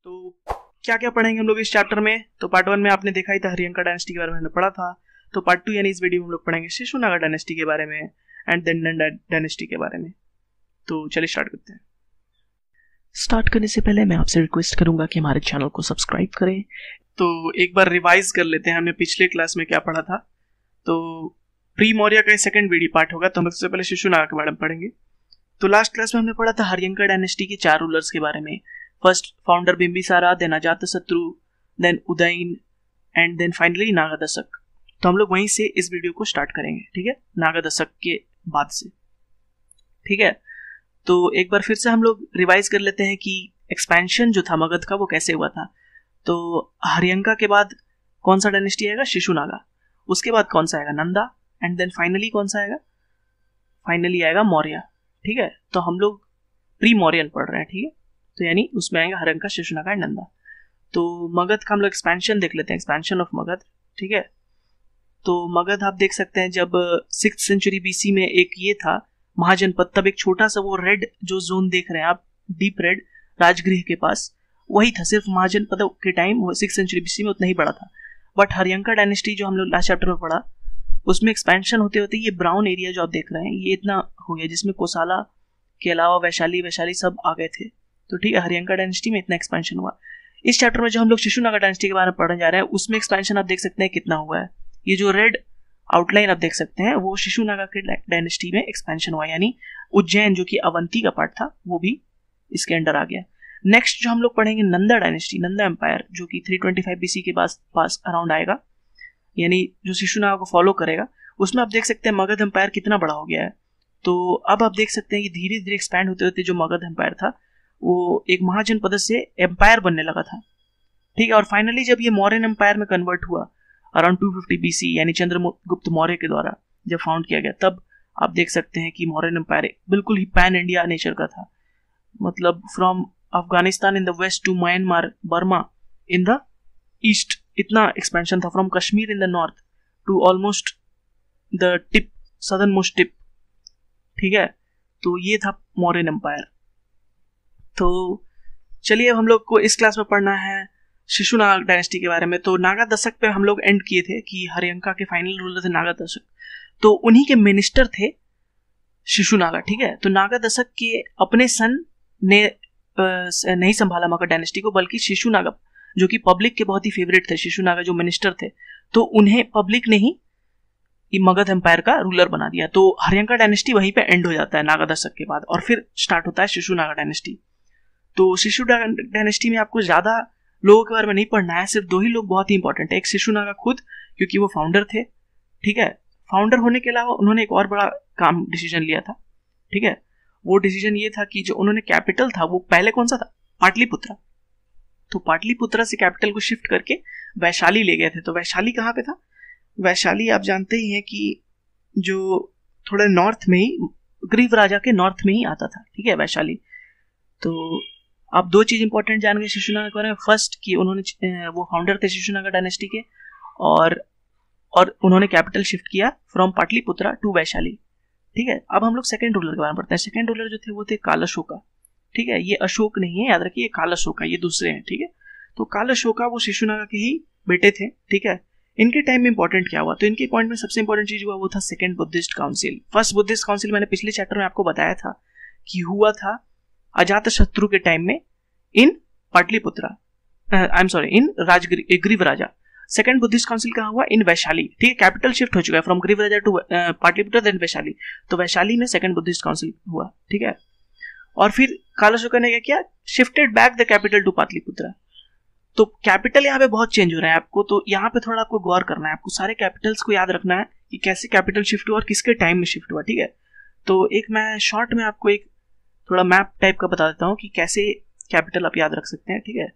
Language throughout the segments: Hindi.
तो क्या क्या पढ़ेंगे हम लोग इस चैप्टर में। तो पार्ट 1 में आपने देखा ही था, हरियंका डायनेस्टी के बारे में हमने पढ़ा था। तो पार्ट 2 यानी इस वीडियो में हम लोग पढ़ेंगे शिशुनागा डायनेस्टी के बारे में एंड देन डायनेस्टी के बारे में। तो चलिए स्टार्ट करते हैं। स्टार्ट करने से पहले मैं आपसे रिक्वेस्ट करूंगा कि हमारे चैनल को सब्सक्राइब करें। तो एक बार रिवाइज कर लेते हैं हमने पिछले क्लास में क्या पढ़ा था। तो प्री मौर्य का सेकंड वीडियो पार्ट होगा, तो हम सबसे पहले शिशुनागा के बारे में पढ़ेंगे। तो लास्ट क्लास में हमने पढ़ा था हरियंका डायनेस्टी के 4 रूलर्स के बारे में। First founder Bimbisara, then Ajatashatru, then Udayan and then finally Nagadashaka. तो हम लोग वहीं से इस वीडियो को स्टार्ट करेंगे, ठीक है, नागादशक के बाद से, ठीक है। तो एक बार फिर से हम लोग रिवाइज कर लेते हैं कि एक्सपेंशन जो था मगध का वो कैसे हुआ था। तो हरियंका के बाद कौन सा डायनेस्टी आएगा? शिशुनागा। उसके बाद कौन सा आएगा? नंदा। एंड देन फाइनली कौन सा आएगा? फाइनली आएगा मौर्य, ठीक है। तो हम लोग प्री मौर्यन पढ़ रहे हैं, ठीक है। तो यानी उसमें आएगा हरियंका, शिशुनागा एंड नंदा। तो मगध का हम लोग एक्सपेंशन देख लेते हैं, एक्सपेंशन ऑफ मगध, ठीक है। तो मगध आप देख सकते हैं जब 6th सेंचुरी बीसी में एक ये था महाजनपद, तब एक छोटा सा वो रेड जो जोन देख रहे हैं आप, डीप रेड राजगृह के पास, वही था। सिर्फ महाजनपद के टाइम 6th सेंचुरी बीसी में उतना ही बड़ा था। बट हरियंका डायनेस्टी जो हम लोग लास्ट चैप्टर में पढ़ा, उसमें एक्सपेंशन होते होते ये ब्राउन एरिया जो आप देख रहे हैं ये इतना हो गया, जिसमें कोसाला के अलावा वैशाली सब आ गए थे। तो ठीक है, हरियंका डायनेस्टी में इतना एक्सपेंशन हुआ। इस चैप्टर में जो हम लोग शिशुनागा डायनेस्टी के बारे में पढ़ने जा रहे हैं, उसमें एक्सपेंशन आप देख सकते हैं कितना हुआ है। ये जो रेड आउटलाइन आप देख सकते हैं वो शिशुनागा के डायनेस्टी में एक्सपेंशन हुआ, यानी उज्जैन जो कि अवंती का पार्ट था वो भी इसके अंडर आ गया। नेक्स्ट जो हम लोग पढ़ेंगे नंदा डायनेस्टी, नंदा एम्पायर, जो कि 325 बीसी के पास अराउंड आएगा, यानी जो शिशुनागा को फॉलो करेगा। उसमें आप देख सकते हैं मगध एम्पायर कितना बड़ा हो गया है। तो अब आप देख सकते हैं कि धीरे धीरे एक्सपैंड होते होते जो मगध एम्पायर था वो एक महाजनपद से एम्पायर बनने लगा था, ठीक है। और फाइनली जब ये मौर्यन एम्पायर में कन्वर्ट हुआ अराउंड 250 बीसी, यानी चंद्रगुप्त मौर्य के द्वारा जब फाउंड किया गया, तब आप देख सकते हैं कि मौर्यन एम्पायर बिल्कुल ही पैन इंडिया नेचर का था। मतलब from Afghanistan in the west to Myanmar, Burma in the east, इतना एक्सपेंशन था। From Kashmir in the north to almost the tip, southern most tip, ठीक है। तो ये था मौर्यन एम्पायर। तो चलिए अब हम लोग को इस क्लास में पढ़ना है शिशुनागा डायनेस्टी के बारे में। तो नागादशक पे हम लोग एंड किए थे कि हरियंका के फाइनल रूलर थे नागादशक, तो उन्हीं के मिनिस्टर थे शिशुनागा, ठीक है। तो नागादशक के अपने सन ने नहीं संभाला मगध डायनेस्टी को, बल्कि शिशुनागा जो कि पब्लिक के बहुत ही फेवरेट थे, शिशुनागा जो मिनिस्टर थे, तो उन्हें पब्लिक ने ही मगध एम्पायर का रूलर बना दिया। तो हरियंका डायनेस्टी वहीं पे एंड हो जाता है नागादशक के बाद, और फिर स्टार्ट होता है शिशुनागा डायनेस्टी। तो शिशुनागा डायनेस्टी में आपको ज्यादा लोगों के बारे में नहीं पढ़ना है, सिर्फ 2 ही लोग बहुत ही इंपॉर्टेंट है। एक शिशुनागा खुद, क्योंकि वो फाउंडर थे, ठीक है। फाउंडर होने के अलावा उन्होंने एक और बड़ा काम डिसीजन लिया था, ठीक है। वो डिसीजन ये था कि जो उन्होंने कैपिटल था वो पहले कौन सा था? पाटलिपुत्रा। तो पाटलिपुत्रा से कैपिटल को शिफ्ट करके वैशाली ले गए थे। तो वैशाली कहाँ पे था? वैशाली आप जानते ही हैं कि जो थोड़ा नॉर्थ में ही, ग्रीव राजा के नॉर्थ में ही आता था, ठीक है, वैशाली। तो आप 2 चीज इंपॉर्टेंट जान गए शिशुनागा के बारे में। फर्स्ट कि उन्होंने वो फाउंडर थे शिशुनागा डायनेस्टी के, और उन्होंने कैपिटल शिफ्ट किया फ्रॉम पाटलिपुत्रा टू वैशाली, ठीक है। अब हम लोग सेकंड रूलर के बारे में पढ़ते हैं। सेकंड रूलर जो थे वो थे कालाशोका, ठीक है। ये अशोक नहीं है, याद रखिए, ये कालाशोका, ये दूसरे हैं, ठीक है। तो कालाशोका वो शिशुनागा के ही बेटे थे, ठीक है। इनके टाइम में इंपॉर्टेंट क्या हुआ? तो इनके पॉइंट में सबसे इंपॉर्टेंट चीज हुआ वो था second Buddhist council. First Buddhist council मैंने पिछले चैप्टर में आपको बताया था कि हुआ था अजातशत्रु के टाइम में in Pataliputra, I am sorry, in ग्रीव राजा। सेकंड बुद्धिस्ट काउंसिल कहाँ हुआ? इन वैशाली, ठीक है। कैपिटल शिफ्ट हो चुका है from Girivraja to Pataliputra then Vaishali. तो वैशाली में सेकंड बुद्धिस्ट काउंसिल हुआ, ठीक है। और फिर कालाशोका ने क्या किया? Shifted back the capital to Pataliputra. तो कैपिटल यहाँ पे बहुत चेंज हो रहा है आपको, तो यहाँ पे थोड़ा आपको गौर करना है, आपको सारे कैपिटल्स को याद रखना है कि कैसे कैपिटल शिफ्ट हुआ और किसके टाइम में शिफ्ट हुआ, ठीक है। तो एक मैं शॉर्ट में आपको एक थोड़ा मैप टाइप का बता देता हूँ कि कैसे कैपिटल आप याद रख सकते हैं, ठीक है।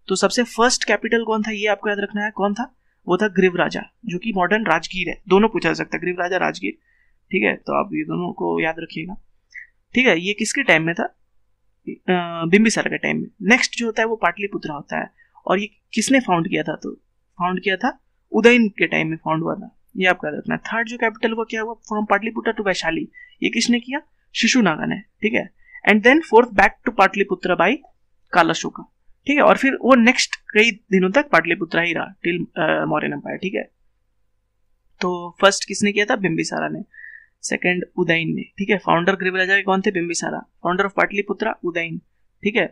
तो सबसे फर्स्ट कैपिटल कौन था ये आपको याद रखना है। कौन था? वो था ग्रीव राजा, जो कि मॉडर्न राजगीर है। दोनों पूछा जा सकता है, ग्रीव राजा, राजगीर, ठीक है। तो आप ये दोनों को याद रखिएगा, ठीक है। ये किसके टाइम में था? बिंबिसारा के टाइम में। नेक्स्ट जो होता है वो पाटलिपुत्रा होता है, और ये किसने फाउंड किया था? तो फाउंड किया था उदयन के टाइम में फाउंड हुआ था, ये आपको याद रखना है। थर्ड जो कैपिटल हुआ क्या हुआ? फ्रॉम पाटलिपुत्रा टू वैशाली, ये किसने किया? शिशुनागा ने, ठीक है। And then fourth back to Pataliputra by Kalashoka, ठीक है। और फिर वो नेक्स्ट कई दिनों तक पाटलिपुत्रा ही रहा टिल मौर्यन एम्पायर, ठीक है। तो फर्स्ट किसने किया था? बिंबिसारा ने। सेकंड उदयन ने, ठीक है। फाउंडर गरीब राजा के कौन थे? बिंबिसारा। फाउंडर ऑफ पाटलिपुत्रा उदयन, ठीक है।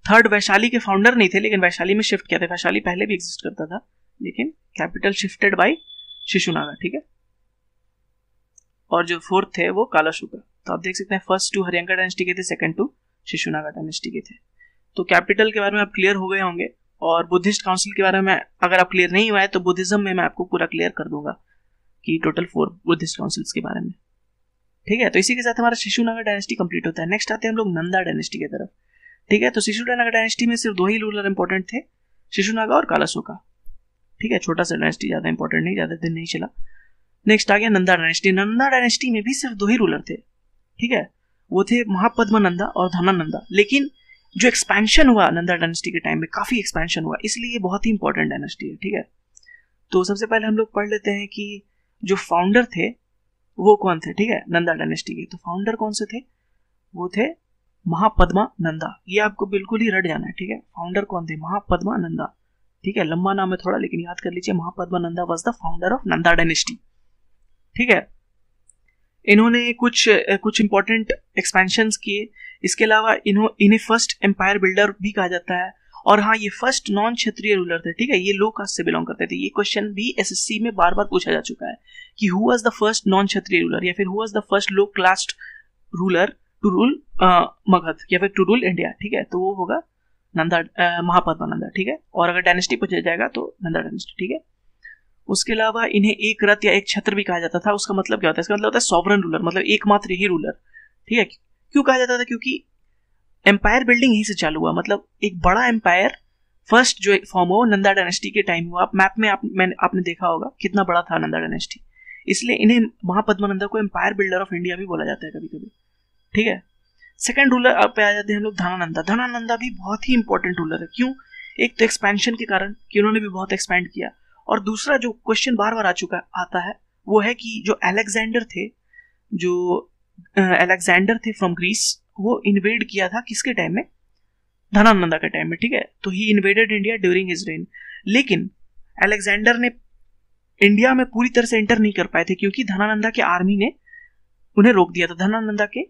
थर्ड वैशाली के फाउंडर नहीं थे, लेकिन वैशाली में शिफ्ट किया था। वैशाली पहले भी एग्जिस्ट करता था, लेकिन कैपिटल शिफ्टेड बाय शिशुनागा, ठीक है। और जो फोर्थ थे वो कालाशुका। तो आप देख सकते हैं फर्स्ट टू हरियंका डायनेस्टी के थे, सेकंड टू शिशुनागा डायनेस्टी के थे। तो कैपिटल के बारे में आप क्लियर हो गए होंगे। और बुद्धिस्ट काउंसिल के बारे में अगर आप क्लियर नहीं हुआ है तो बुद्धिज्म में मैं आपको पूरा क्लियर कर दूंगा कि टोटल 4 बुद्धिस्ट काउंसिल्स के बारे में, ठीक है। तो इसी के साथ हमारा शिशुनागा डायनेस्टी कंप्लीट होता है। नेक्स्ट आते हैं हम लोग नंदा डायनेस्टी की तरफ, ठीक है। तो शिशुनागा डायनेस्टी में सिर्फ 2 ही रूलर इंपॉर्टेंट थे, शिशुनागा और कालाशोका, ठीक है। छोटा सा डायनेस्टी, ज्यादा इंपॉर्टेंट नहीं, ज्यादा दिन नहीं चला। नेक्स्ट आ गया नंदा डायनेस्टी। नंदा डायनेस्टी में भी सिर्फ 2 ही रूलर थे, ठीक है। वो थे महापद्मनंदा और धनानंदा। लेकिन जो एक्सपेंशन हुआ नंदा डायनेस्टी के टाइम में, काफी एक्सपेंशन हुआ, इसलिए ये बहुत ही इंपॉर्टेंट डायनेस्टी है, ठीक है। तो सबसे पहले हम लोग पढ़ लेते हैं कि जो फाउंडर थे वो कौन थे, ठीक है, नंदा डायनेस्टी के। तो फाउंडर कौन से थे? वो थे महापद्मानंदा। ये आपको बिल्कुल ही रट जाना है, ठीक है। फाउंडर कौन थे? महापद्मानंदा, ठीक है। लंबा नाम है थोड़ा, लेकिन याद कर लीजिए, Mahapadmananda was the founder of Nanda dynasty, ठीक है। इन्होंने कुछ इंपॉर्टेंट एक्सपेंशंस किए। इसके अलावा इन्हें फर्स्ट एम्पायर बिल्डर भी कहा जाता है। और हाँ, ये फर्स्ट नॉन क्षत्रिय रूलर थे, ठीक है। ये लो कास्ट से बिलोंग करते थे। ये क्वेश्चन भी एसएससी में बार बार पूछा जा चुका है कि who was the first non Kshatriya ruler, या फिर who was the first low caste ruler to rule Magadha, या फिर टू रूल इंडिया, ठीक है। तो वो होगा महापद्मानंदा, ठीक है। और अगर डायनेस्टी पूछा जाएगा तो नंदा डायनेस्टी, ठीक है। उसके अलावा इन्हें एक रथ या एक छत्र भी कहा जाता था। उसका मतलब क्या होता है? इसका मतलब होता है सॉवरन रूलर, मतलब एकमात्र ही रूलर, ठीक है। क्यों कहा जाता था? क्योंकि एम्पायर बिल्डिंग यहीं से चालू हुआ। मतलब एक बड़ा एम्पायर फर्स्ट जो फॉर्म हुआ नंदा डायनेस्टी के टाइम हुआ। आप मैप में आपने देखा होगा कितना बड़ा था नंदा डायनेस्टी। इसलिए इन्हें महापद्मानंदा को एम्पायर बिल्डर ऑफ इंडिया भी बोला जाता है कभी कभी, ठीक है। सेकंड रूलर पे आ जाते हैं हम लोग धनानंदा। धनानंदा भी बहुत ही इंपॉर्टेंट रूलर है। क्यों? एक तो एक्सपेंशन के कारण कि उन्होंने भी बहुत एक्सपैंड किया, और दूसरा जो क्वेश्चन बार बार आता है वो है कि जो अलेक्जेंडर थे फ्रॉम ग्रीस, वो इन्वेड किया था किसके टाइम में? धनानंदा के टाइम में, ठीक है। तो he invaded India during his reign. लेकिन अलेक्जेंडर ने इंडिया में पूरी तरह से एंटर नहीं कर पाए थे, क्योंकि धनानंदा के आर्मी ने उन्हें रोक दिया था। धनानंदा के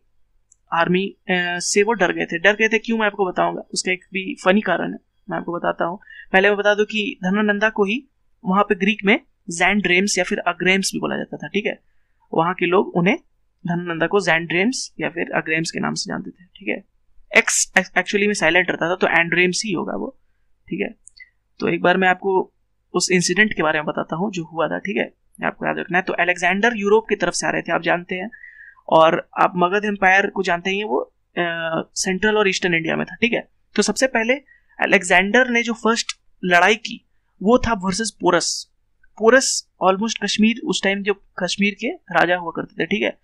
आर्मी से वो डर गए थे। क्यों? मैं आपको बताऊंगा। उसका एक भी फनी कारण है, मैं आपको बताता हूँ। पहले मैं बता दूं कि धनानंदा को ही वहां पे ग्रीक में जैंड्रेम्स या फिर अग्रेम्स भी बोला जाता था, ठीक है। वहां के लोग उन्हें धनानंदा को जैंड्रेम्स या फिर अग्रेम्स के नाम से जानते थे, ठीक है। एक्स एक्चुअली में साइलेंट रहता था, तो एंड्रेम्स ही होगा वो, ठीक है। तो एक बार मैं आपको उस इंसिडेंट के बारे में बताता हूँ जो हुआ था, ठीक है। आपको याद रखना है। तो अलेक्जेंडर यूरोप की तरफ से आ रहे थे, आप जानते हैं। और आप मगध एम्पायर को जानते हैं, वो सेंट्रल और ईस्टर्न इंडिया में था, ठीक है। तो सबसे पहले अलेक्जेंडर ने जो फर्स्ट लड़ाई की वो था वर्सेस पोरस ऑलमोस्ट कश्मीर, उस टाइम जो कश्मीर के राजा हुआ करते थे, ठीक है।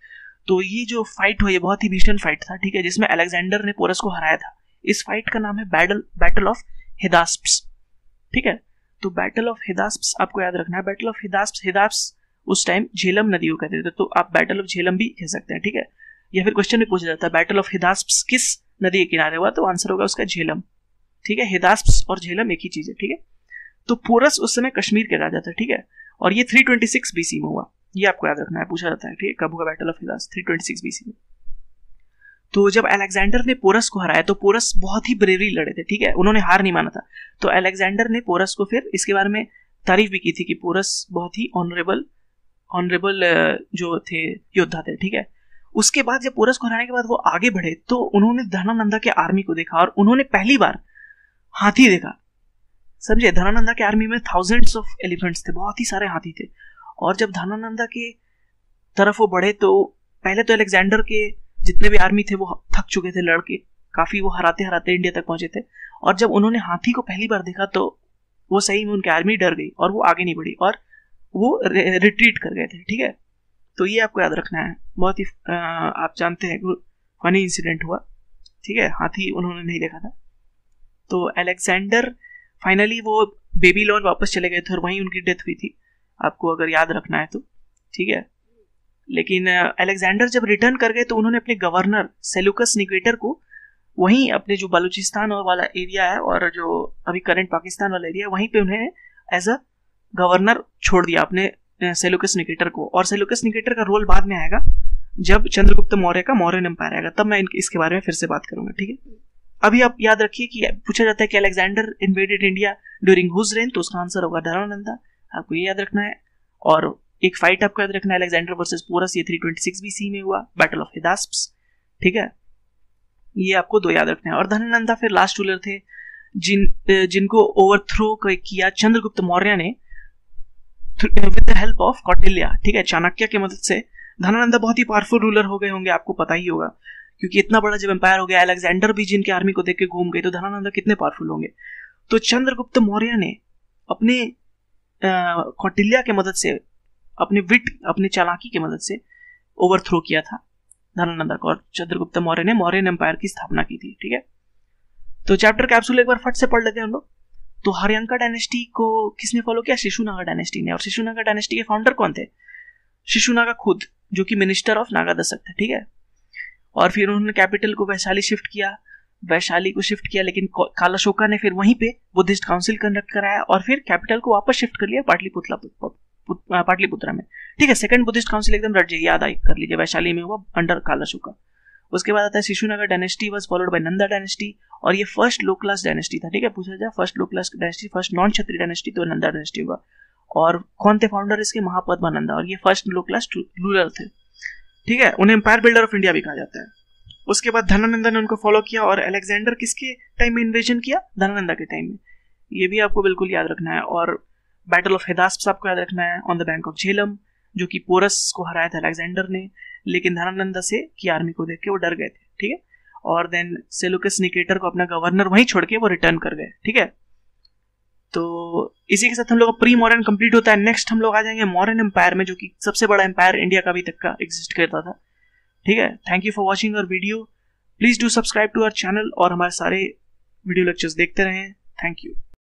तो ये जो फाइट हुई, बहुत ही भीषण फाइट था, ठीक है, जिसमें अलेक्जेंडर ने पोरस को हराया था। इस फाइट का नाम है बैटल ऑफ हिदास्प्स, ठीक है। तो बैटल ऑफ हिदास्प्स आपको याद रखना है। बैटल ऑफ हिदास्प्स उस टाइम झेलम नदी को कहते थे, तो आप बैटल ऑफ झेलम भी कह सकते हैं, ठीक है। या फिर क्वेश्चन में पूछा जाता है बैटल ऑफ हिदास्प्स किस नदी के किनारे हुआ, तो आंसर होगा उसका झेलम, ठीक है। हिदास्प्स और झेलम एक ही चीज है, ठीक है। तो पोरस उस समय कश्मीर के राजा था, ठीक है। और ये 326 बीसी में हुआ, ये आपको याद रखना है, पूछा जाता है, ठीक है, कब हुआ बैटल ऑफ हिदास? 326 बीसी में। तो जब अलेक्जेंडर ने पोरस को हराया, तो पोरस बहुत ही ब्रेवरी लड़े थे, ठीक है, उन्होंने हार नहीं माना था। तो अलेक्जेंडर ने पोरस को फिर इसके बारे में तारीफ भी की थी कि पोरस बहुत ही ऑनरेबल जो थे योद्धा थे, ठीक है। उसके बाद जब पोरस को हराने के बाद वो आगे बढ़े, तो उन्होंने धनानंदा के आर्मी को देखा, और उन्होंने पहली बार हाथी देखा, समझे। धनानंदा के आर्मी में थाउजेंड्स ऑफ एलिफेंट्स थे, बहुत ही सारे हाथी थे। और जब धनानंदा के तरफ वो बढ़े, तो पहले तो अलेक्जेंडर के जितने भी आर्मी थे वो थक चुके थे लड़के, काफी वो हराते हराते इंडिया तक पहुंचे थे। और जब उन्होंने हाथी को पहली बार देखा, तो वो सही में उनकी आर्मी डर गई और वो आगे नहीं बढ़ी, और वो रिट्रीट कर गए थे, ठीक है। तो ये आपको याद रखना है, बहुत ही आप जानते हैं फनी इंसिडेंट हुआ, ठीक है। हाथी उन्होंने नहीं देखा था। तो अलेक्जेंडर फाइनली वो बेबीलोन वापस चले गए थे, और वहीं उनकी डेथ हुई थी, आपको अगर याद रखना है तो, ठीक है। लेकिन अलेक्जेंडर जब रिटर्न कर गए, तो उन्होंने अपने गवर्नर सेलुकस निकेटर को वहीं अपने जो बलूचिस्तान वाला एरिया है और जो अभी करंट पाकिस्तान वाला एरिया है, वहीं पे उन्हें एज अ गवर्नर छोड़ दिया अपने सेल्यूकस निकेटर को। और सेल्यूकस निकेटर का रोल बाद में आएगा जब चंद्रगुप्त मौर्य का मौर्यन एम्पायर आएगा, तब मैं इसके बारे में फिर से बात करूंगा, ठीक है। अभी आप याद रखिए कि पूछा जाता है कि Alexander invaded India during whose reign, तो उसका आंसर होगा धनानंदा, आपको ये याद रखना है। और एक फाइट आपको याद रखना है, अलेक्जेंडर वर्सेस पोरस, ये 326 BC में हुआ, बैटल ऑफ हिदास्प्स, ठीक है। ये आपको 2 याद रखना है। और धनानंदा फिर लास्ट रूलर थे जिनको ओवरथ्रो किया चंद्रगुप्त मौर्य ने with the help of Kautilya, ठीक है, चाणक्य की मदद से। धनानंदा बहुत ही पावरफुल रूलर हो गए होंगे, आपको पता ही होगा, क्योंकि इतना बड़ा जब एम्पायर हो गया, अलेक्जेंडर भी जिनके आर्मी को देख के घूम गए, तो धनानंदा कितने पावरफुल होंगे। तो चंद्रगुप्त मौर्य ने अपने कौटिल्य की मदद से, अपने चालाकी की मदद से ओवरथ्रो किया था धनानंदा को, और चंद्रगुप्त मौर्य ने मौर्यन एम्पायर की स्थापना की थी, ठीक है। तो चैप्टर कैप्सूल एक बार फट से पढ़ लेते हैं हम लोग। तो हर्यंका डायनेस्टी को किसने फॉलो किया? शिशुनागा डायनेस्टी ने। और शिशुनागा डायनेस्टी के फाउंडर कौन थे? शिशुनागा खुद, जो कि मिनिस्टर ऑफ नागा दशक थे, ठीक है। और फिर उन्होंने कैपिटल को वैशाली को शिफ्ट किया, लेकिन कालाशोका ने फिर वहीं पे बुद्धिस्ट काउंसिल कंडक्ट कराया और फिर कैपिटल को वापस शिफ्ट कर लिया पाटलिपुत्रा में, ठीक है। सेकंड बुद्धिस्ट काउंसिल एकदम रट जाइए, याद कर लीजिए, वैशाली में हुआ अंडर कालाशोका। उसके बाद आता है Shishunaga dynasty was followed by Nanda dynasty, और ये फर्स्ट लो क्लास डायनेस्टी था, ठीक है। पूछा जाए फर्स्ट लो क्लास डायनेस्टी, फर्स्ट नॉन क्षत्रिय डायनेस्टी, तो नंदा डायनेस्टी होगा। और कौन थे फाउंडर इसके? महापद्मानंदा, और ये फर्स्ट लो क्लास रूलर थे, ठीक है। उन्हें एम्पायर बिल्डर ऑफ इंडिया भी कहा जाता है। उसके बाद धनानंदा ने उनको फॉलो किया, और अलेक्जेंडर किसके टाइम में इन्वेजन किया? धनानंदा के टाइम में, ये भी आपको बिल्कुल याद रखना है। और बैटल ऑफ हिदास्प्स आपको याद रखना है, on the bank of Jhelum, जो कि पोरस को हराया था अलेक्जेंडर ने, लेकिन धनानंदा से की आर्मी को देख के वो डर गए थे, ठीक है। और देन सेल्यूकस निकेटर को अपना गवर्नर वहीं छोड़ के वो रिटर्न कर गए, ठीक है। तो इसी के साथ हम लोग का प्री मॉडर्न कंप्लीट होता है। नेक्स्ट हम लोग आ जाएंगे मॉडर्न एम्पायर में, जो कि सबसे बड़ा एम्पायर इंडिया का अभी तक का एग्जिस्ट करता था, ठीक है। Thank you for watching our video, please do subscribe to our channel और हमारे सारे वीडियो लेक्चर्स देखते रहें। Thank you.